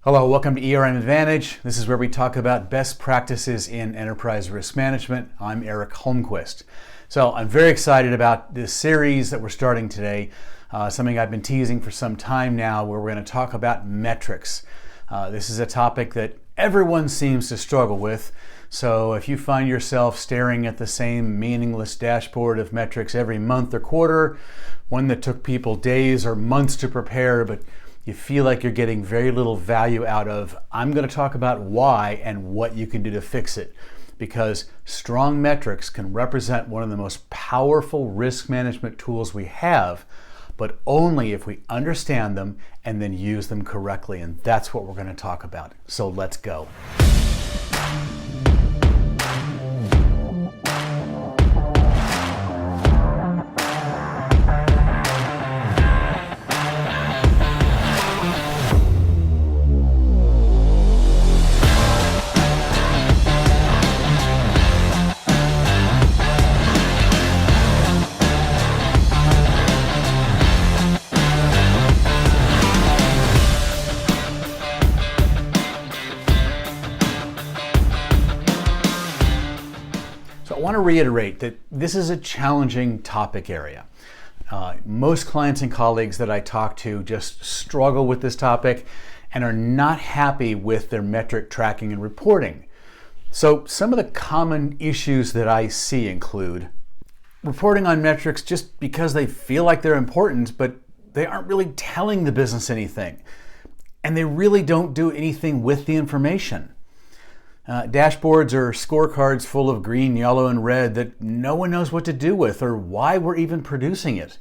Hello, welcome to ERM Advantage. This is where we talk about best practices in enterprise risk management. I'm Eric Holmquist. So I'm very excited about this series that we're starting today, something I've been teasing for some time now, where we're going to talk about metrics. This is a topic that everyone seems to struggle with. So if you find yourself staring at the same meaningless dashboard of metrics every month or quarter, one that took people days or months to prepare, but you feel like you're getting very little value out of, I'm going to talk about why and what you can do to fix it. Because strong metrics can represent one of the most powerful risk management tools we have, but only if we understand them and then use them correctly. And that's what we're going to talk about. So let's go. I want to reiterate that this is a challenging topic area. Most clients and colleagues that I talk to just struggle with this topic and are not happy with their metric tracking and reporting. So some of the common issues that I see include reporting on metrics just because they feel like they're important, but they aren't really telling the business anything. And they really don't do anything with the information. Dashboards or scorecards full of green, yellow, and red that no one knows what to do with or why we're even producing it.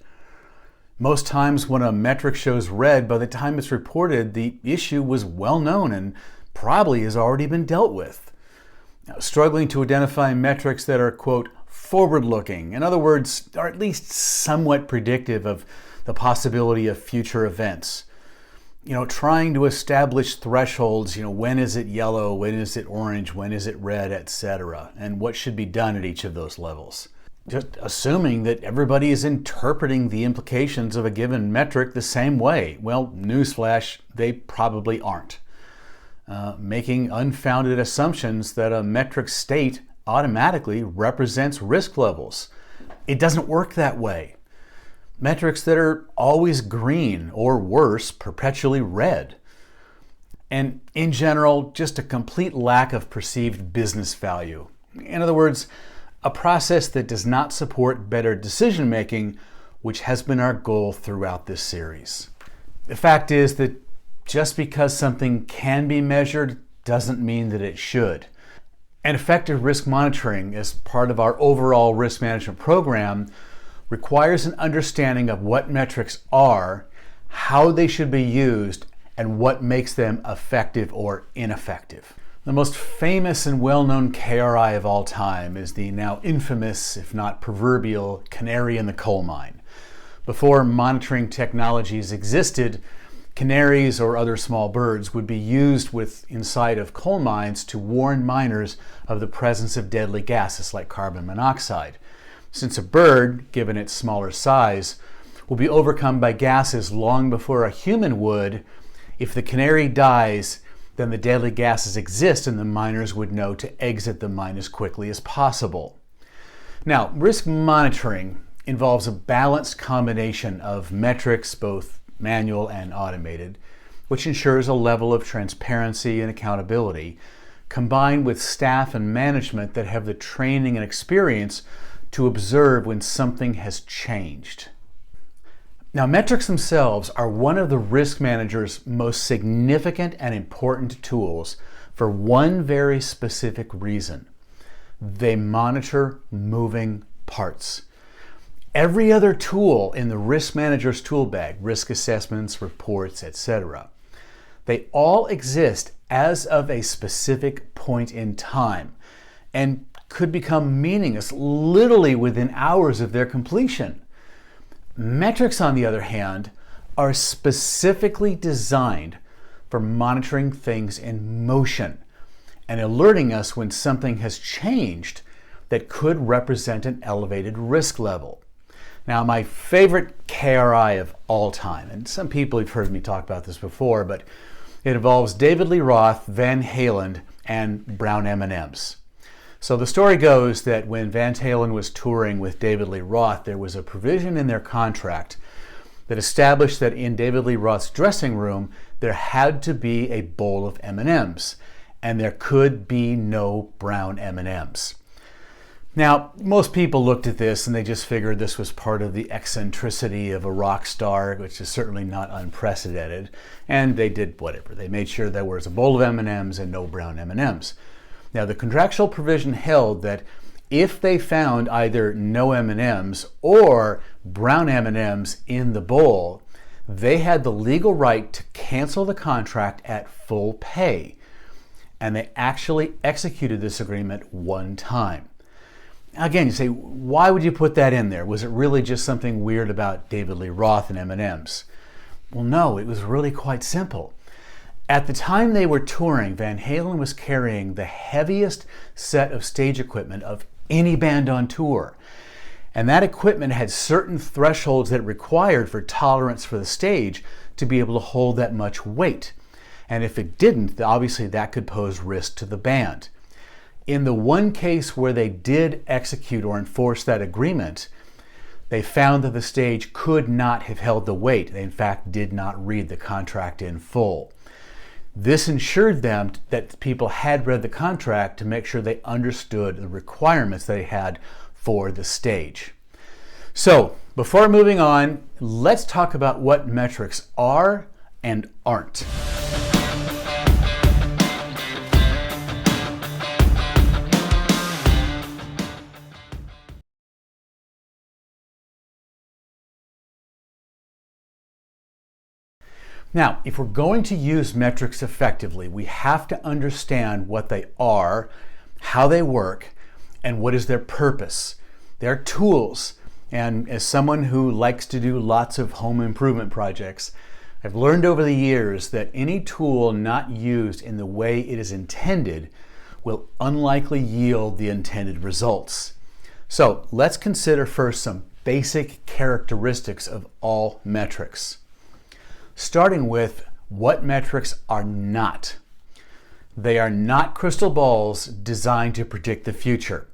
Most times when a metric shows red, by the time it's reported, the issue was well known and probably has already been dealt with. Now, struggling to identify metrics that are, quote, forward-looking, in other words, are at least somewhat predictive of the possibility of future events. Trying to establish thresholds, when is it yellow, when is it orange, when is it red, etc., and what should be done at each of those levels. Just assuming that everybody is interpreting the implications of a given metric the same way. Well, newsflash, they probably aren't. Making unfounded assumptions that a metric state automatically represents risk levels. It doesn't work that way. Metrics that are always green or worse, perpetually red. And in general, just a complete lack of perceived business value. In other words, a process that does not support better decision making, which has been our goal throughout this series. The fact is that just because something can be measured doesn't mean that it should. And effective risk monitoring as part of our overall risk management program requires an understanding of what metrics are, how they should be used, and what makes them effective or ineffective. The most famous and well-known KRI of all time is the now infamous, if not proverbial, canary in the coal mine. Before monitoring technologies existed, canaries or other small birds would be used inside of coal mines to warn miners of the presence of deadly gases like carbon monoxide. Since a bird, given its smaller size, will be overcome by gases long before a human would, if the canary dies, then the deadly gases exist and the miners would know to exit the mine as quickly as possible. Now, risk monitoring involves a balanced combination of metrics, both manual and automated, which ensures a level of transparency and accountability, combined with staff and management that have the training and experience to observe when something has changed. Now, metrics themselves are one of the risk manager's most significant and important tools for one very specific reason. They monitor moving parts. Every other tool in the risk manager's tool bag, risk assessments, reports, etc., they all exist as of a specific point in time and could become meaningless literally within hours of their completion. Metrics, on the other hand, are specifically designed for monitoring things in motion and alerting us when something has changed that could represent an elevated risk level. Now, my favorite KRI of all time, and some people have heard me talk about this before, but It involves David Lee Roth, Van Halen, and brown M&Ms. So the story goes that when Van Halen was touring with David Lee Roth, there was a provision in their contract that established that in David Lee Roth's dressing room, there had to be a bowl of M&Ms, and there could be no brown M&Ms. Now, most people looked at this and they just figured this was part of the eccentricity of a rock star, which is certainly not unprecedented, and they did whatever. They made sure there was a bowl of M&Ms and no brown M&Ms. Now, the contractual provision held that if they found either no M&Ms or brown M&Ms in the bowl, they had the legal right to cancel the contract at full pay. And they actually executed this agreement one time. Again, you say, why would you put that in there? Was it really just something weird about David Lee Roth and M&Ms? Well, no, it was really quite simple. At the time they were touring, Van Halen was carrying the heaviest set of stage equipment of any band on tour. And that equipment had certain thresholds that it required for tolerance for the stage to be able to hold that much weight. And if it didn't, obviously that could pose risk to the band. In the one case where they did execute or enforce that agreement, they found that the stage could not have held the weight. They in fact did not read the contract in full. This ensured them that people had read the contract to make sure they understood the requirements they had for the stage. So, before moving on, let's talk about what metrics are and aren't. Now, if we're going to use metrics effectively, we have to understand what they are, how they work, and what is their purpose. They're tools, and as someone who likes to do lots of home improvement projects, I've learned over the years that any tool not used in the way it is intended will unlikely yield the intended results. So let's consider first some basic characteristics of all metrics. Starting with what metrics are not. They are not crystal balls designed to predict the future.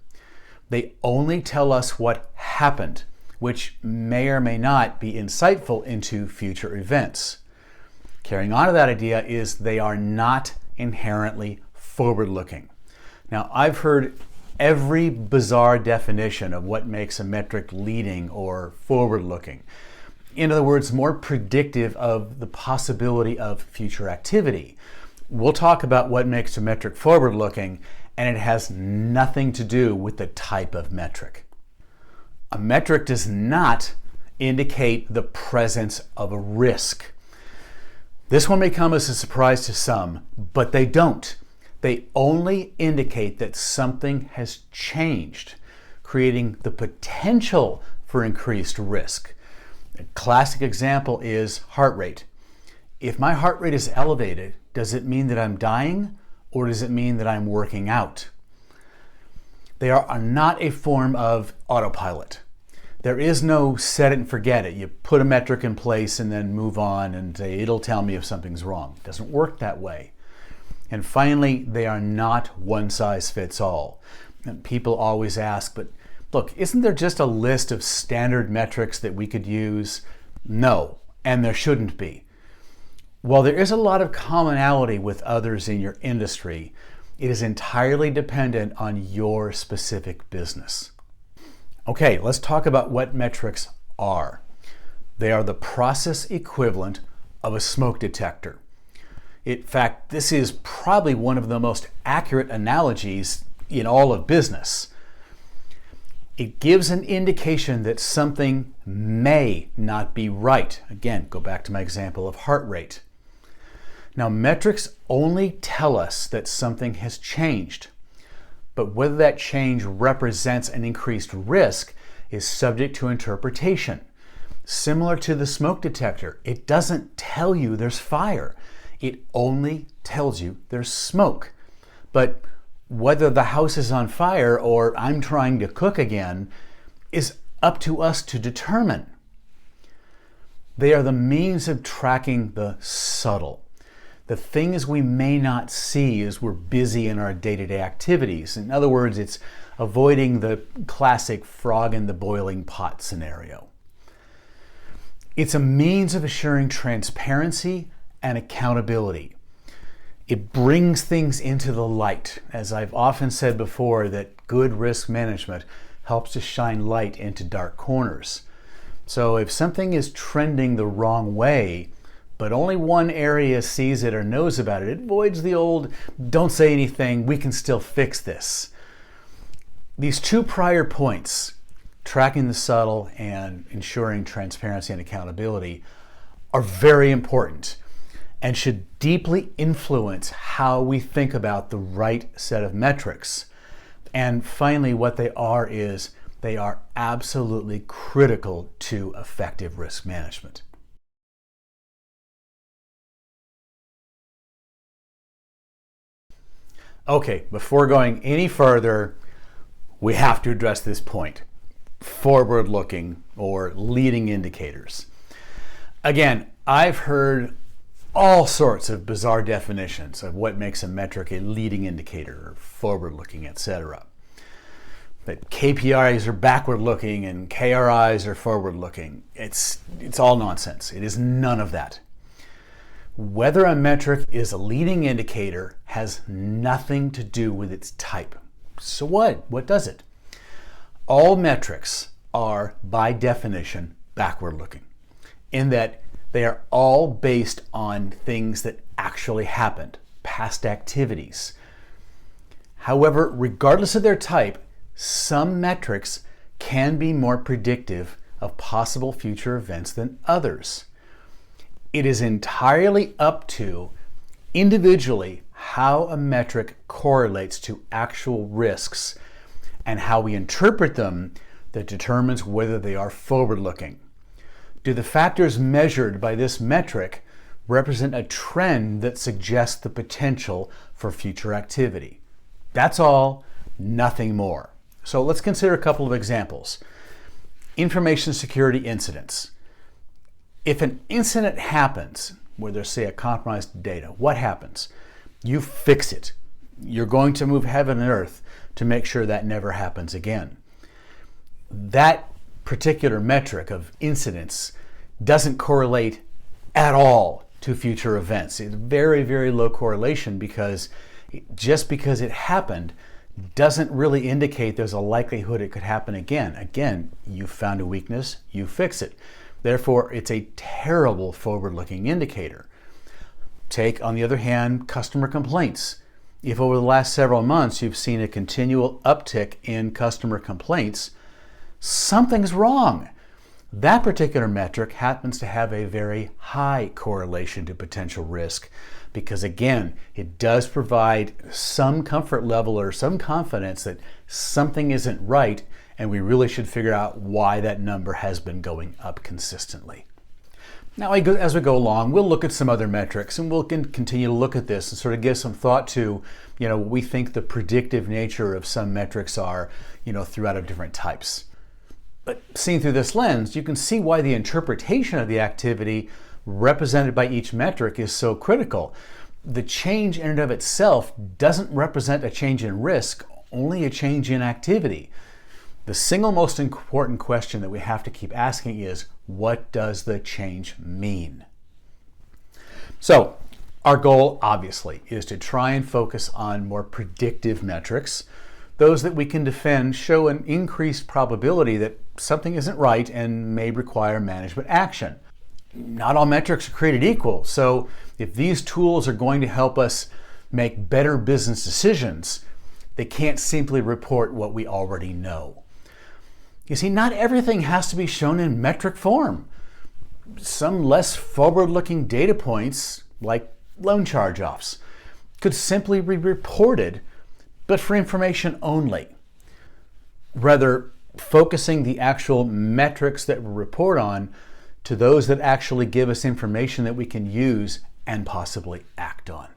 They only tell us what happened, which may or may not be insightful into future events. Carrying on to that idea is they are not inherently forward-looking. Now, I've heard every bizarre definition of what makes a metric leading or forward-looking. In other words, more predictive of the possibility of future activity. We'll talk about what makes a metric forward-looking, and it has nothing to do with the type of metric. A metric does not indicate the presence of a risk. This one may come as a surprise to some, but they don't. They only indicate that something has changed, creating the potential for increased risk. A classic example is heart rate. If my heart rate is elevated, does it mean that I'm dying or does it mean that I'm working out? They are not a form of autopilot. There is no set it and forget it. You put a metric in place and then move on and say, it'll tell me if something's wrong. It doesn't work that way. And finally, they are not one size fits all. And people always ask, but look, isn't there just a list of standard metrics that we could use? No, and there shouldn't be. While there is a lot of commonality with others in your industry, it is entirely dependent on your specific business. Okay, let's talk about what metrics are. They are the process equivalent of a smoke detector. In fact, this is probably one of the most accurate analogies in all of business. It gives an indication that something may not be right. Again, go back to my example of heart rate. Now, metrics only tell us that something has changed, but whether that change represents an increased risk is subject to interpretation. Similar to the smoke detector, it doesn't tell you there's fire. It only tells you there's smoke. But whether the house is on fire or I'm trying to cook again is up to us to determine. They are the means of tracking the subtle. the things we may not see as we're busy in our day-to-day activities. In other words, it's avoiding the classic frog in the boiling pot scenario. It's a means of assuring transparency and accountability. It brings things into the light. As I've often said before, that good risk management helps to shine light into dark corners. So if something is trending the wrong way, but only one area sees it or knows about it, it avoids the old, don't say anything, we can still fix this. These two prior points, tracking the subtle and ensuring transparency and accountability, are very important and should deeply influence how we think about the right set of metrics. And finally, what they are is they are absolutely critical to effective risk management. Okay, before going any further, we have to address this point: forward-looking or leading indicators. Again, I've heard all sorts of bizarre definitions of what makes a metric a leading indicator or forward-looking, etc. That KPIs are backward-looking and KRIs are forward-looking. It's all nonsense. It is none of that. Whether a metric is a leading indicator has nothing to do with its type. So what? What does it? All metrics are, by definition, backward-looking, in that they are all based on things that actually happened, past activities. However, regardless of their type, some metrics can be more predictive of possible future events than others. It is entirely up to individually how a metric correlates to actual risks and how we interpret them that determines whether they are forward-looking. Do the factors measured by this metric represent a trend that suggests the potential for future activity? That's all, nothing more. So let's consider a couple of examples. Information security incidents. If an incident happens where there's, say, a compromised data, what happens? You fix it. You're going to move heaven and earth to make sure that never happens again. That particular metric of incidents doesn't correlate at all to future events. It's very, very low correlation because just because it happened doesn't really indicate there's a likelihood it could happen again. Again, you found a weakness, you fix it. Therefore, it's a terrible forward-looking indicator. Take, on the other hand, customer complaints. If over the last several months you've seen a continual uptick in customer complaints, something's wrong. That particular metric happens to have a very high correlation to potential risk because, again, it does provide some comfort level or some confidence that something isn't right, and we really should figure out why that number has been going up consistently. Now, as we go along, we'll look at some other metrics, and we'll continue to look at this and sort of give some thought to, what we think the predictive nature of some metrics are, throughout our different types. But seen through this lens, you can see why the interpretation of the activity represented by each metric is so critical. The change in and of itself doesn't represent a change in risk, only a change in activity. The single most important question that we have to keep asking is, what does the change mean? So, our goal, obviously, is to try and focus on more predictive metrics. Those that we can defend show an increased probability that something isn't right and may require management action. Not all metrics are created equal, so if these tools are going to help us make better business decisions, they can't simply report what we already know. You see, not everything has to be shown in metric form. Some less forward-looking data points, like loan charge-offs, could simply be reported, but for information only. Rather, focusing the actual metrics that we report on to those that actually give us information that we can use and possibly act on.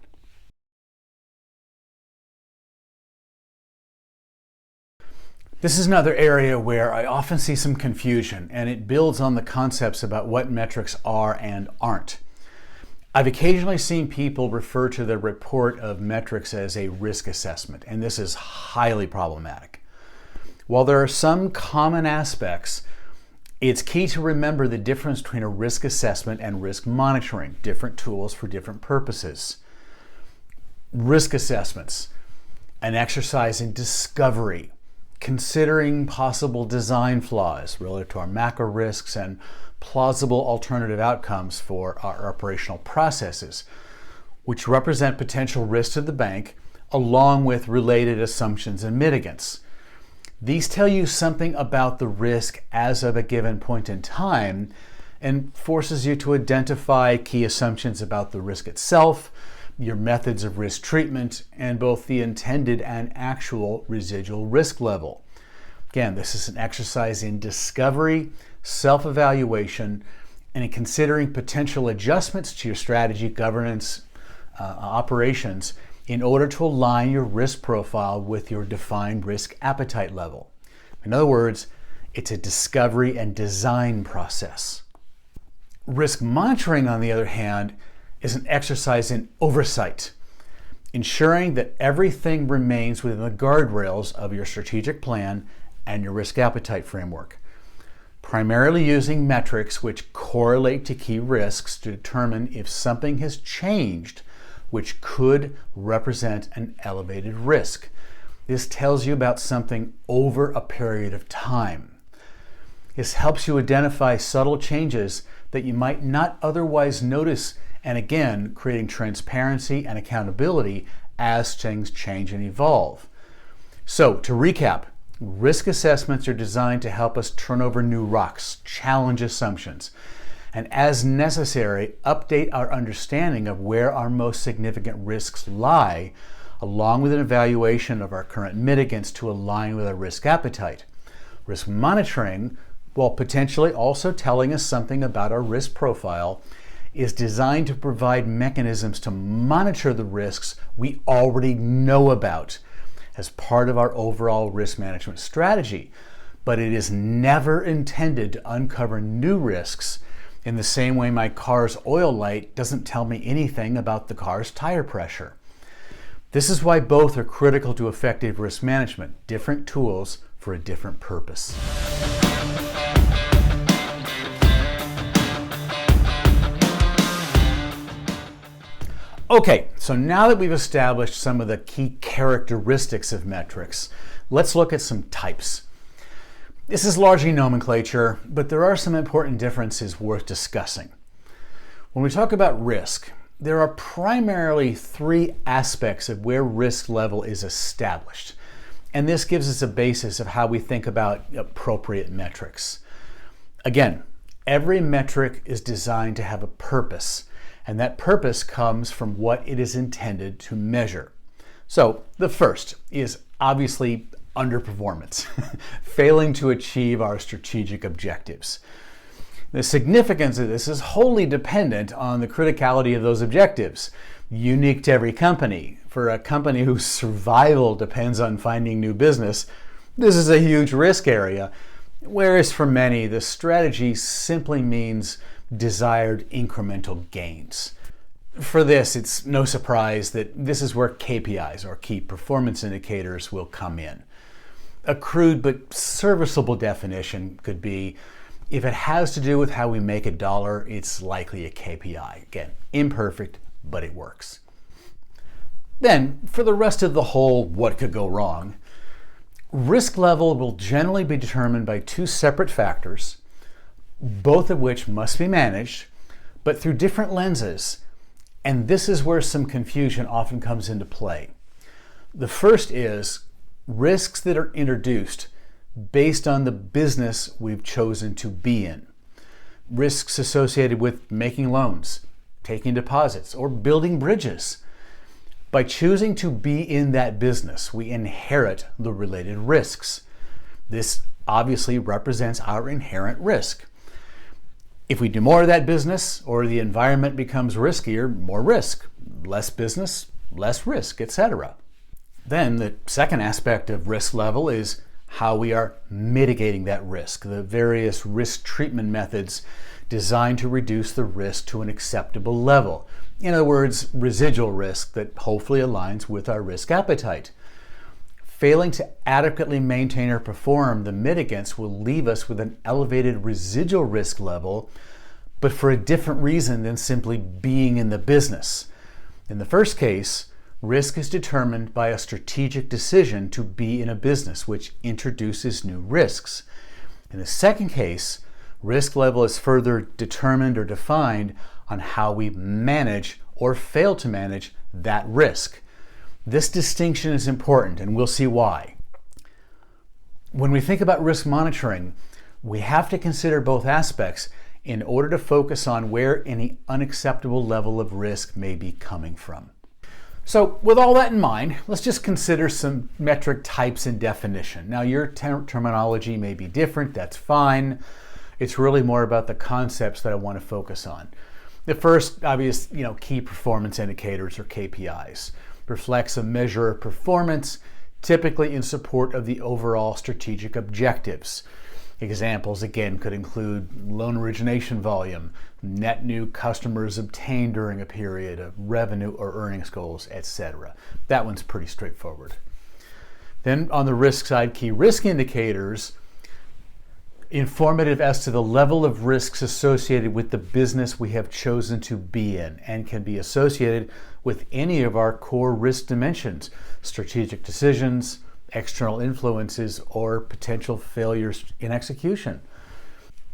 This is another area where I often see some confusion, and it builds on the concepts about what metrics are and aren't. I've occasionally seen people refer to the report of metrics as a risk assessment, and this is highly problematic. While there are some common aspects, it's key to remember the difference between a risk assessment and risk monitoring, different tools for different purposes. Risk assessments, an exercise in discovery, considering possible design flaws relative to our macro risks and plausible alternative outcomes for our operational processes, which represent potential risks to the bank, along with related assumptions and mitigants. These tell you something about the risk as of a given point in time and forces you to identify key assumptions about the risk itself, your methods of risk treatment, and both the intended and actual residual risk level. Again, this is an exercise in discovery, self-evaluation, and in considering potential adjustments to your strategy, governance, operations in order to align your risk profile with your defined risk appetite level. In other words, it's a discovery and design process. Risk monitoring, on the other hand, is an exercise in oversight, ensuring that everything remains within the guardrails of your strategic plan and your risk appetite framework, primarily using metrics which correlate to key risks to determine if something has changed which could represent an elevated risk. This tells you about something over a period of time. This helps you identify subtle changes that you might not otherwise notice, and again, creating transparency and accountability as things change and evolve. So, to recap, risk assessments are designed to help us turn over new rocks, challenge assumptions, and as necessary, update our understanding of where our most significant risks lie, along with an evaluation of our current mitigants to align with our risk appetite. Risk monitoring, while potentially also telling us something about our risk profile, is designed to provide mechanisms to monitor the risks we already know about as part of our overall risk management strategy, but it is never intended to uncover new risks in the same way my car's oil light doesn't tell me anything about the car's tire pressure. This is why both are critical to effective risk management, different tools for a different purpose. Okay, so now that we've established some of the key characteristics of metrics, let's look at some types. This is largely nomenclature, but there are some important differences worth discussing. When we talk about risk, there are primarily three aspects of where risk level is established, and this gives us a basis of how we think about appropriate metrics. Again, every metric is designed to have a purpose, and that purpose comes from what it is intended to measure. So the first is obviously underperformance, failing to achieve our strategic objectives. The significance of this is wholly dependent on the criticality of those objectives, unique to every company. For a company whose survival depends on finding new business, this is a huge risk area, whereas for many, the strategy simply means desired incremental gains. For this, it's no surprise that this is where KPIs, or key performance indicators, will come in. A crude but serviceable definition could be, if it has to do with how we make a dollar, it's likely a KPI. Again, imperfect, but it works. Then, for the rest of the whole what could go wrong, risk level will generally be determined by two separate factors, both of which must be managed, but through different lenses. And this is where some confusion often comes into play. The first is risks that are introduced based on the business we've chosen to be in. Risks associated with making loans, taking deposits, or building bridges. By choosing to be in that business, we inherit the related risks. This obviously represents our inherent risk. If we do more of that business, or the environment becomes riskier, more risk. Less business, less risk, etc. Then the second aspect of risk level is how we are mitigating that risk, the various risk treatment methods designed to reduce the risk to an acceptable level. In other words, residual risk that hopefully aligns with our risk appetite. Failing to adequately maintain or perform the mitigants will leave us with an elevated residual risk level, but for a different reason than simply being in the business. In the first case, risk is determined by a strategic decision to be in a business, which introduces new risks. In the second case, risk level is further determined or defined on how we manage or fail to manage that risk. This distinction is important, and we'll see why. When we think about risk monitoring, we have to consider both aspects in order to focus on where any unacceptable level of risk may be coming from. So with all that in mind, let's just consider some metric types and definition. Now your terminology may be different, that's fine. It's really more about the concepts that I want to focus on. The first obvious, key performance indicators or KPIs reflects a measure of performance, typically in support of the overall strategic objectives. Examples again could include loan origination volume, net new customers obtained during a period of revenue or earnings goals, etc. That one's pretty straightforward. Then on the risk side, key risk indicators, informative as to the level of risks associated with the business we have chosen to be in and can be associated with any of our core risk dimensions, strategic decisions, external influences, or potential failures in execution.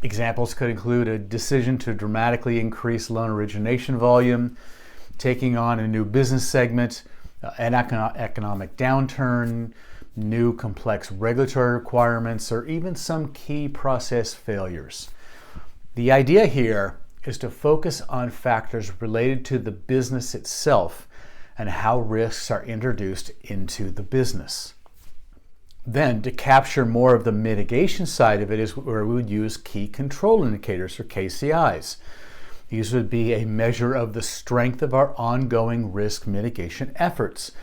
Examples could include a decision to dramatically increase loan origination volume, taking on a new business segment, an economic downturn, new complex regulatory requirements, or even some key process failures. The idea here is to focus on factors related to the business itself and how risks are introduced into the business. Then, to capture more of the mitigation side of it is where we would use key control indicators or KCIs. These would be a measure of the strength of our ongoing risk mitigation efforts.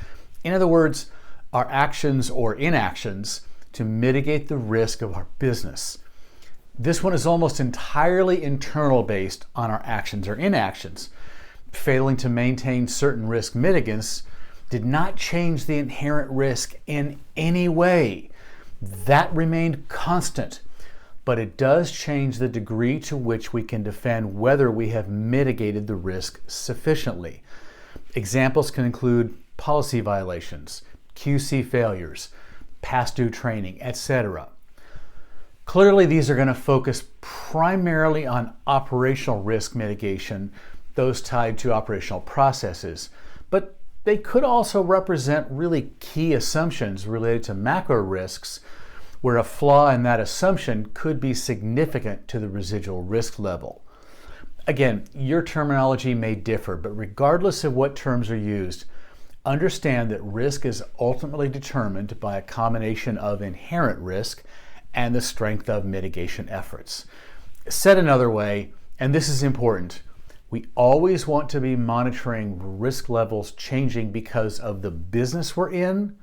In other words, our actions or inactions to mitigate the risk of our business. This one is almost entirely internal based on our actions or inactions. Failing to maintain certain risk mitigants did not change the inherent risk in any way. That remained constant, but it does change the degree to which we can defend whether we have mitigated the risk sufficiently. Examples can include policy violations, QC failures, past due training, etc. Clearly, these are going to focus primarily on operational risk mitigation, those tied to operational processes, but they could also represent really key assumptions related to macro risks, where a flaw in that assumption could be significant to the residual risk level. Again, your terminology may differ, but regardless of what terms are used, understand that risk is ultimately determined by a combination of inherent risk and the strength of mitigation efforts. Said another way, and this is important, we always want to be monitoring risk levels changing because of the business we're in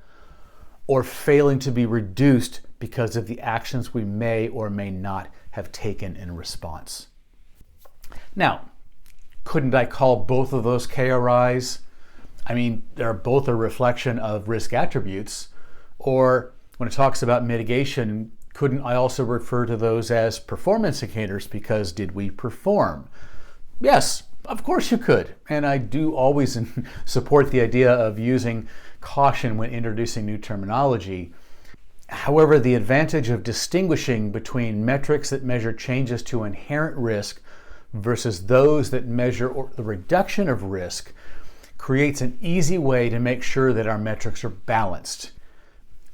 or failing to be reduced because of the actions we may or may not have taken in response. Now, couldn't I call both of those KRIs? I mean, they're both a reflection of risk attributes. Or when it talks about mitigation, couldn't I also refer to those as performance indicators because did we perform? Yes, of course you could. And I do always support the idea of using caution when introducing new terminology. However, the advantage of distinguishing between metrics that measure changes to inherent risk versus those that measure the reduction of risk creates an easy way to make sure that our metrics are balanced,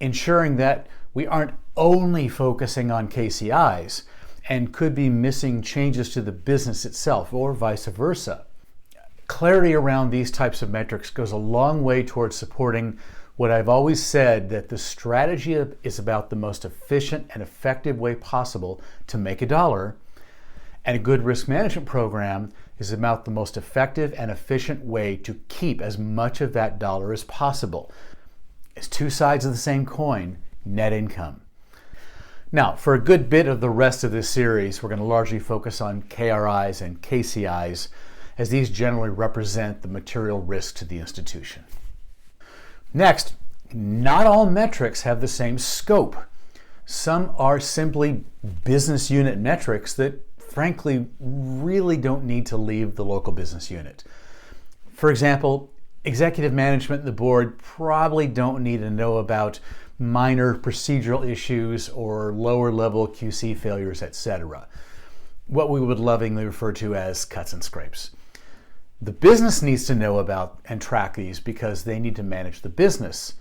ensuring that we aren't only focusing on KCIs and could be missing changes to the business itself or vice versa. Clarity around these types of metrics goes a long way towards supporting what I've always said, that the strategy is about the most efficient and effective way possible to make a dollar, and a good risk management program is about the most effective and efficient way to keep as much of that dollar as possible. It's two sides of the same coin, net income. Now, for a good bit of the rest of this series, we're going to largely focus on KRIs and KCIs, as these generally represent the material risk to the institution. Next, not all metrics have the same scope. Some are simply business unit metrics that, frankly, really don't need to leave the local business unit. For example, executive management and the board probably don't need to know about minor procedural issues or lower level QC failures, etc. What we would lovingly refer to as cuts and scrapes. The business needs to know about and track these because they need to manage the business.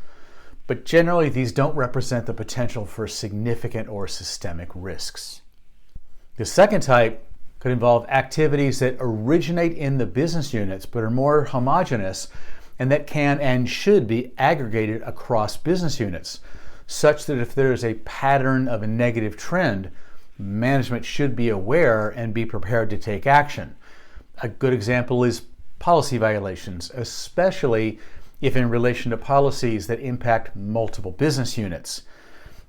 But generally, these don't represent the potential for significant or systemic risks. The second type could involve activities that originate in the business units but are more homogeneous and that can and should be aggregated across business units, such that if there is a pattern of a negative trend, management should be aware and be prepared to take action. A good example is policy violations, especially if in relation to policies that impact multiple business units.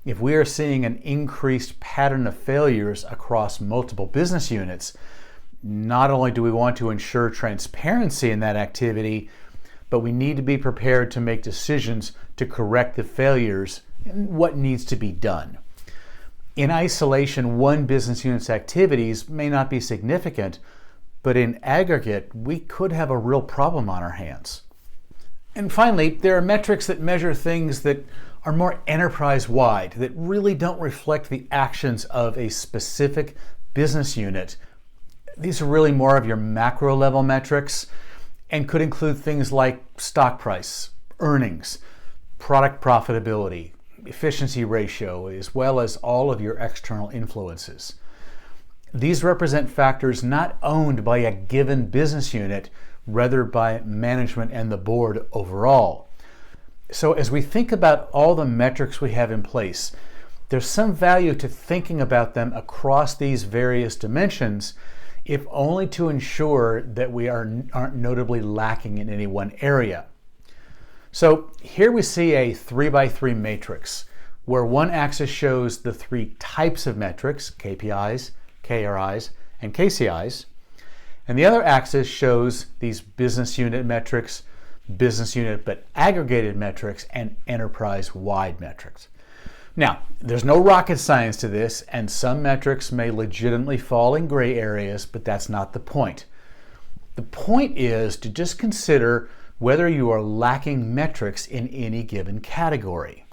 If we are seeing an increased pattern of failures across multiple business units, not only do we want to ensure transparency in that activity, but we need to be prepared to make decisions to correct the failures and what needs to be done. In isolation, one business unit's activities may not be significant, but in aggregate, we could have a real problem on our hands. And finally, there are metrics that measure things that are more enterprise-wide, that really don't reflect the actions of a specific business unit. These are really more of your macro-level metrics and could include things like stock price, earnings, product profitability, efficiency ratio, as well as all of your external influences. These represent factors not owned by a given business unit, rather by management and the board overall. So as we think about all the metrics we have in place, there's some value to thinking about them across these various dimensions, if only to ensure that we aren't notably lacking in any one area. So here we see a 3x3 matrix, where one axis shows the three types of metrics, KPIs, KRIs, and KCIs, and the other axis shows these business unit metrics, business unit but aggregated metrics, and enterprise-wide metrics. Now, there's no rocket science to this, and some metrics may legitimately fall in gray areas, but that's not the point. The point is to just consider whether you are lacking metrics in any given category.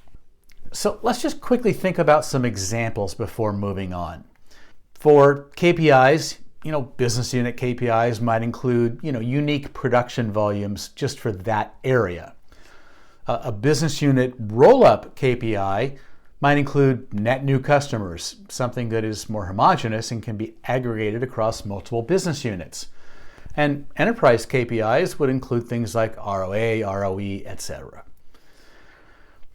So let's just quickly think about some examples before moving on. For KPIs, business unit KPIs might include, unique production volumes just for that area. A business unit roll-up KPI might include net new customers, something that is more homogeneous and can be aggregated across multiple business units. And enterprise KPIs would include things like ROA, ROE, etc.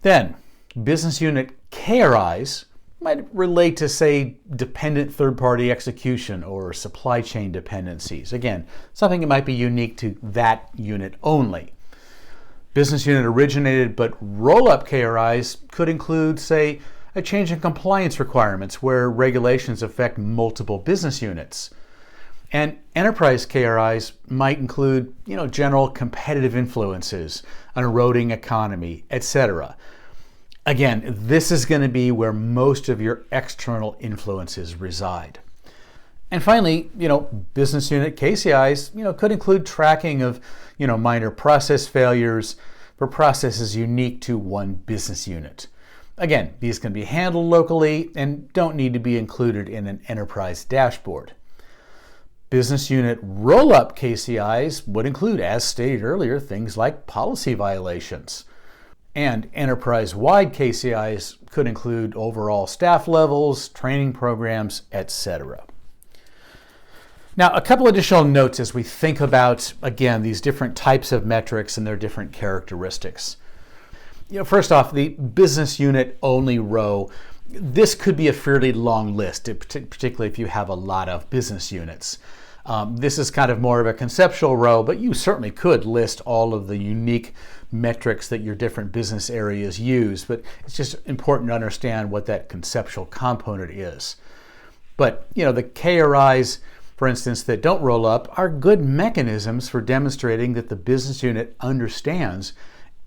Then, business unit KRIs might relate to, say, dependent third-party execution or supply chain dependencies. Again, something that might be unique to that unit only. Business unit originated but roll-up KRIs could include, say, a change in compliance requirements where regulations affect multiple business units. And enterprise KRIs might include, general competitive influences, an eroding economy, etc. Again, this is going to be where most of your external influences reside. And finally, business unit KCIs, could include tracking of, minor process failures for processes unique to one business unit. Again, these can be handled locally and don't need to be included in an enterprise dashboard. Business unit roll-up KCIs would include, as stated earlier, things like policy violations. And enterprise-wide KCIs could include overall staff levels, training programs, etc. Now, a couple additional notes as we think about, again, these different types of metrics and their different characteristics. First off, the business unit only row. This could be a fairly long list, particularly if you have a lot of business units. This is kind of more of a conceptual row, but you certainly could list all of the unique metrics that your different business areas use, but it's just important to understand what that conceptual component is. But the KRIs, for instance, that don't roll up are good mechanisms for demonstrating that the business unit understands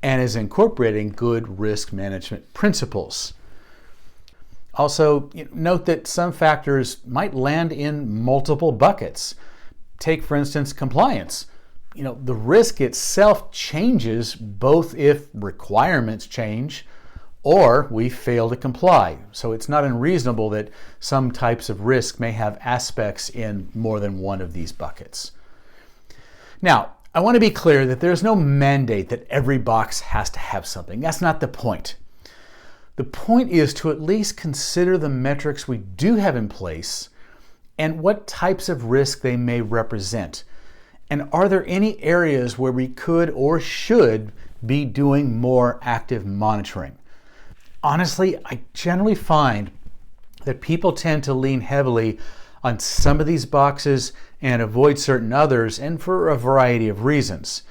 and is incorporating good risk management principles. Also, note that some factors might land in multiple buckets. Take, for instance, compliance. The risk itself changes both if requirements change or we fail to comply. So it's not unreasonable that some types of risk may have aspects in more than one of these buckets. Now, I want to be clear that there's no mandate that every box has to have something. That's not the point. The point is to at least consider the metrics we do have in place and what types of risk they may represent. And are there any areas where we could or should be doing more active monitoring? Honestly, I generally find that people tend to lean heavily on some of these boxes and avoid certain others, and for a variety of reasons.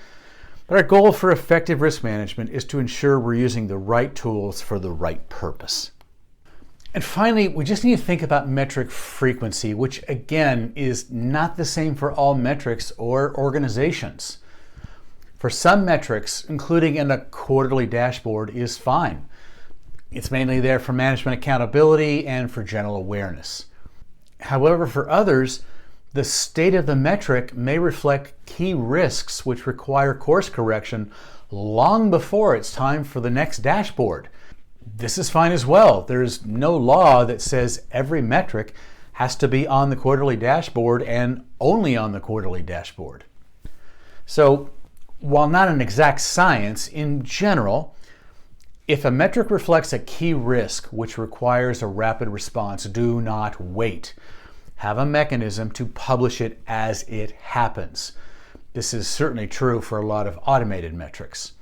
But our goal for effective risk management is to ensure we're using the right tools for the right purpose. And finally, we just need to think about metric frequency, which again is not the same for all metrics or organizations. For some metrics, including in a quarterly dashboard is fine. It's mainly there for management accountability and for general awareness. However, for others, the state of the metric may reflect key risks which require course correction long before it's time for the next dashboard. This is fine as well. There's no law that says every metric has to be on the quarterly dashboard and only on the quarterly dashboard. So, while not an exact science, in general, if a metric reflects a key risk which requires a rapid response, do not wait. Have a mechanism to publish it as it happens. This is certainly true for a lot of automated metrics.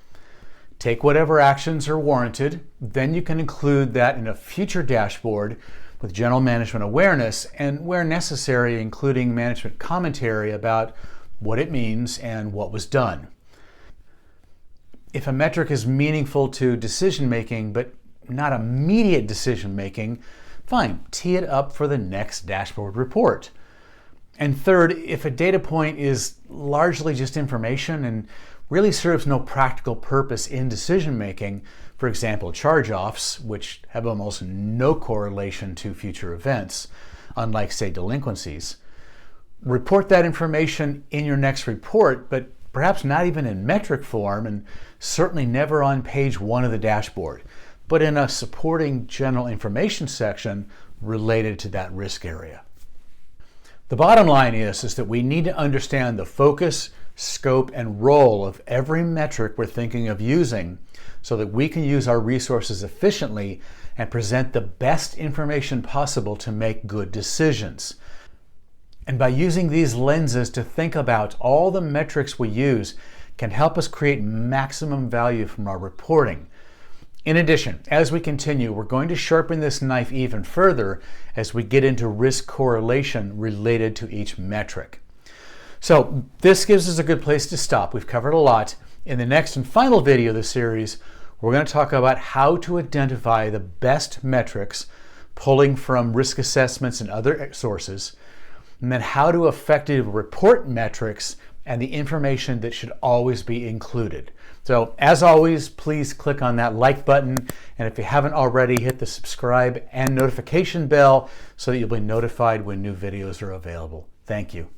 Take whatever actions are warranted, then you can include that in a future dashboard with general management awareness and, where necessary, including management commentary about what it means and what was done. If a metric is meaningful to decision making but not immediate decision making, fine, tee it up for the next dashboard report. And third, if a data point is largely just information and really serves no practical purpose in decision making, for example, charge-offs, which have almost no correlation to future events, unlike, say, delinquencies, report that information in your next report, but perhaps not even in metric form, and certainly never on page 1 of the dashboard, but in a supporting general information section related to that risk area. The bottom line is that we need to understand the focus, scope, and role of every metric we're thinking of using so that we can use our resources efficiently and present the best information possible to make good decisions. And by using these lenses to think about all the metrics we use can help us create maximum value from our reporting. In addition, as we continue, we're going to sharpen this knife even further as we get into risk correlation related to each metric. So this gives us a good place to stop. We've covered a lot. In the next and final video of the series, we're going to talk about how to identify the best metrics, pulling from risk assessments and other sources, and then how to effectively report metrics and the information that should always be included. So as always, please click on that like button, and if you haven't already, hit the subscribe and notification bell so that you'll be notified when new videos are available. Thank you.